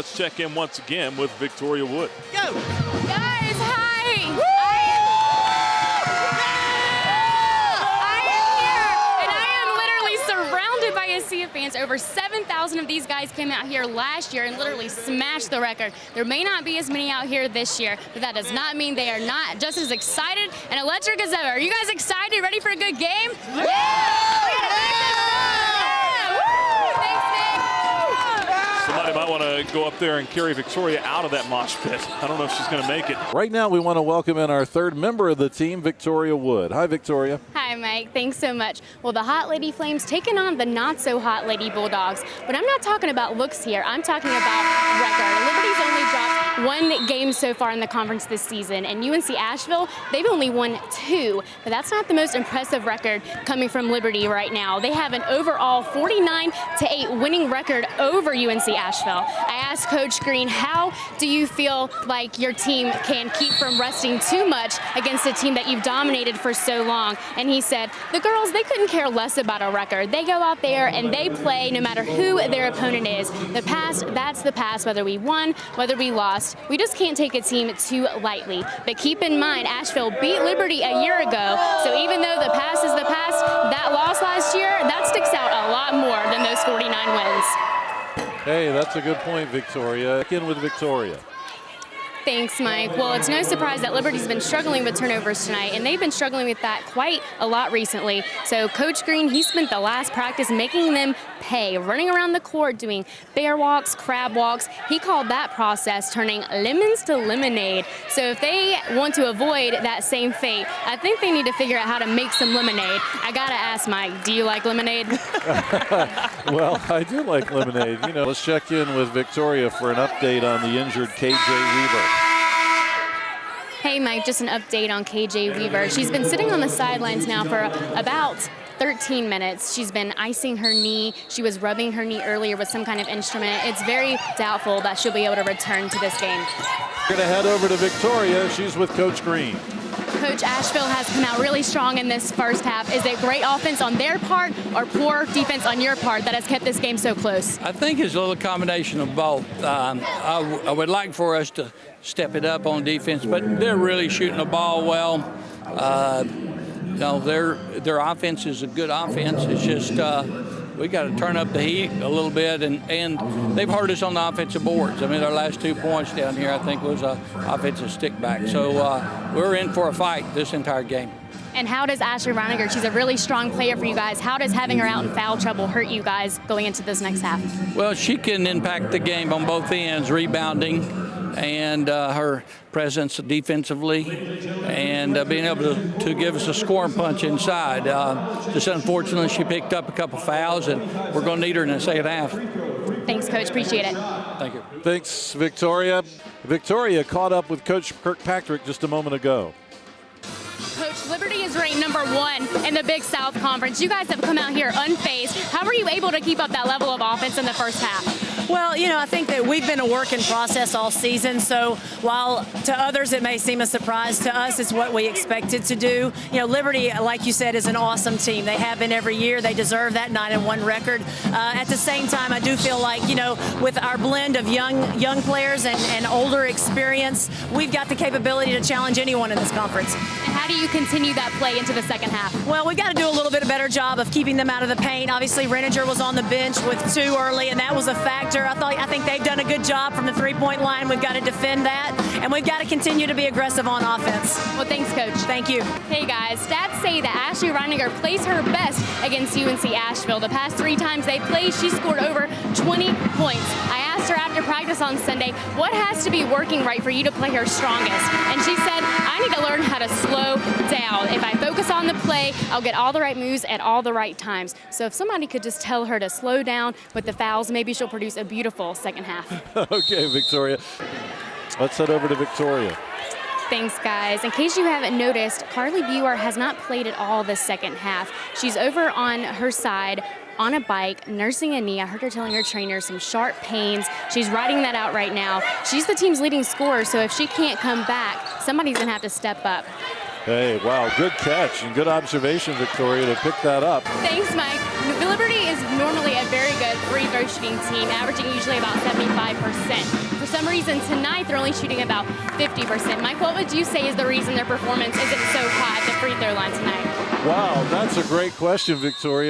Let's check in once again with Victoria Wood. Go! Guys, hi! Woo! I am here, and I am literally surrounded by a sea of fans. Over 7,000 of these guys came out here last year and literally smashed the record. There may not be as many out here this year, but that does not mean they are not just as excited and electric as ever. Are you guys excited? Ready for a good game? Somebody might want to go up there and carry Victoria out of that mosh pit. I don't know if she's going to make it. Right now, we want to welcome in our third member of the team, Victoria Wood. Hi, Victoria. Hi, Mike. Thanks so much. Well, the Hot Lady Flames taking on the not-so-hot Lady Bulldogs. But I'm not talking about looks here. I'm talking about record. Liberty's only dropped one game so far in the conference this season, and UNC Asheville, they've only won 2. But that's not the most impressive record coming from Liberty right now. They have an overall 49-8 winning record over UNC Asheville. I asked Coach Green, how do you feel like your team can keep from resting too much against a team that you've dominated for so long? And he said, the girls, they couldn't care less about a record. They go out there and they play no matter who their opponent is. The past, that's the past, whether we won, whether we lost. We just can't take a team too lightly. But keep in mind, Asheville beat Liberty a year ago, so even though the past is the past, that loss last year, that sticks out a lot more than those 49 wins. Hey, that's a good point, Victoria. Back in with Victoria. Thanks, Mike. Well, it's no surprise that Liberty's been struggling with turnovers tonight, and they've been struggling with that quite a lot recently. So Coach Green, he spent the last practice making them pay, running around the court, doing bear walks, crab walks. He called that process turning lemons to lemonade. So if they want to avoid that same fate, I think they need to figure out how to make some lemonade. I gotta ask, Mike, do you like lemonade? Well, I do like lemonade. You know, let's check in with Victoria for an update on the injured KJ Weaver. Hey, Mike, just an update on KJ Weaver. She's been sitting on the sidelines now for about 13 minutes. She's been icing her knee. She was rubbing her knee earlier with some kind of instrument. It's very doubtful that she'll be able to return to this game. We're going to head over to Victoria. She's with Coach Green. Coach, Asheville has come out really strong in this first half. Is it great offense on their part or poor defense on your part that has kept this game so close? I think it's a little combination of both. I would like for us to step it up on defense, but they're really shooting the ball well. You know, their offense is a good offense. It's just we got to turn up the heat a little bit, and they've hurt us on the offensive boards. I mean, their last 2 points down here, I think, was an offensive stick back. So we're in for a fight this entire game. And how does Ashley Reiniger, she's a really strong player for you guys, how does having her out in foul trouble hurt you guys going into this next half? Well, she can impact the game on both ends, rebounding and her presence defensively, and being able to give us a scoring punch inside. Just unfortunately, she picked up a couple fouls, and we're going to need her in the second half. Thanks, Coach. Appreciate it. Thank you. Thanks, Victoria. Victoria caught up with Coach Kirkpatrick just a moment ago. Coach, Liberty is ranked #1 in the Big South Conference. You guys have come out here unfazed. How were you able to keep up that level of offense in the first half? Well, you know, I think that we've been a work in process all season, so while to others it may seem a surprise, to us it's what we expected to do. You know, Liberty, like you said, is an awesome team. They have been every year. They deserve that 9-1 record. At the same time, I do feel like, you know, with our blend of young players and older experience, we've got the capability to challenge anyone in this conference. And how do you continue that play into the second half? Well, we've got to do a little bit better job of keeping them out of the paint. Obviously, Reiniger was on the bench with 2 early, and that was a factor. I think they've done a good job from the three-point line. We've got to defend that, and we've got to continue to be aggressive on offense. Well, thanks, Coach. Thank you. Hey, guys. Stats say that Ashley Reiniger plays her best against UNC Asheville. The past 3 times they played, she scored over 20 points. I asked her after practice on Sunday, what has to be working right for you to play her strongest? And she said, I need to learn how to slow down. If I focus on the play, I'll get all the right moves at all the right times. So if somebody could just tell her to slow down with the fouls, maybe she'll produce a beautiful second half. Okay, Victoria. Let's head over to Victoria. Thanks, guys. In case you haven't noticed, Carly Buer has not played at all this second half. She's over on her side on a bike, nursing a knee. I heard her telling her trainer some sharp pains. She's riding that out right now. She's the team's leading scorer, so if she can't come back, somebody's going to have to step up. Hey, wow, good catch and good observation, Victoria, to pick that up. Thanks, Mike. Liberty is normally a very good free throw shooting team, averaging usually about 75%. For some reason, tonight they're only shooting about 50%. Mike, what would you say is the reason their performance isn't so high at the free throw line tonight? Wow, that's a great question, Victoria.